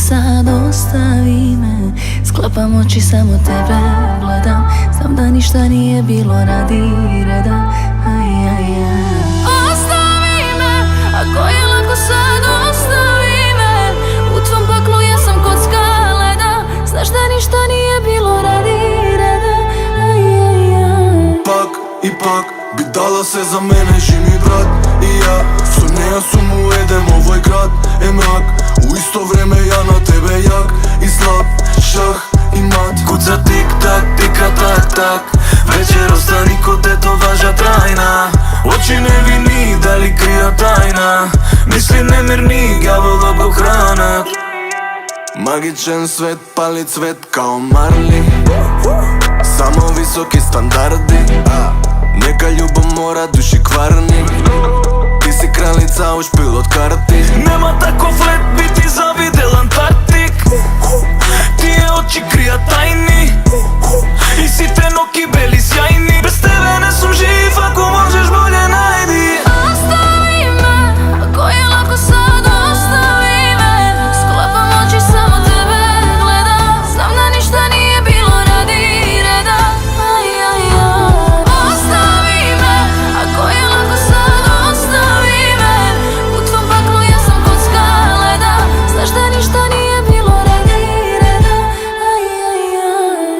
sad ostavi me. Sklapam oči, samo tebe gledam. Znam da ništa nije bilo radi reda. Ostavi me, ako je lako sad ostavi me. U tvom paklu ja sam kocka leda. Znaš da ništa nije bilo radi reda. Пак и пак би дала се за мене, жими брат. И ја со неја сум у едем овој град. Е мрак, у исто време ја на тебе јак и слаб, шах и мат. Куца тик-так, тика-так-так. Вечер остани ко дето важа трајна. Очи невини, дали крија тајна. Мисли немирни, ѓаволот го хранат. Магичен свет, пали цвет као Марли. Само високи стандарди. Нека љубов мора души кварни. Ти си кралица у шпил од карти. Нема таков лет би ти завидел Антарктик. Тие очи крија тајни. И сите ноки бели сјајни. Без тебе не сум жив, ако можеш боле најди. Ostavi me, ako je lako sad ostavi me. Sklapam oči, samo tebe gledam. Znam da ništa nije bilo radi reda. Ostavi me, ako je lako sad ostavi me. U tvom paklu ja sam kocka leda. Znaš da ništa nije bilo radi reda.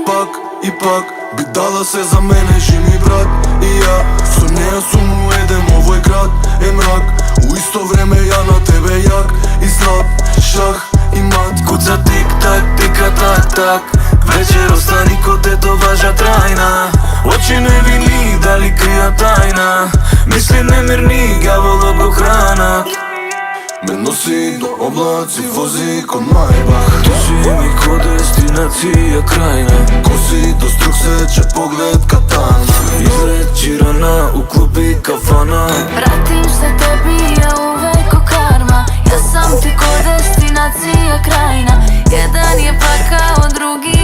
Пак и пак би дала се за мене, жими брат. И ја со неја сум у едем овој град. Е мрак, у исто време ја на тебе јак и слаб, шах и мат. Куца тик-так, тика-так-так. Вечер остани ко дето важа трајна. Очи невини, дали крија тајна. Мисли немирни, ѓаволот го хранат. Ме носи до облаци, вози кон Мајбах. Ти ми ко дестинација крајна. Коси до струк сече поглед катана. Изречирана у клуби кафана. Vratim se tebi, ja uvek ko karma. Ja sam ti ko destinacija krajna. Jedan je pakao, drugi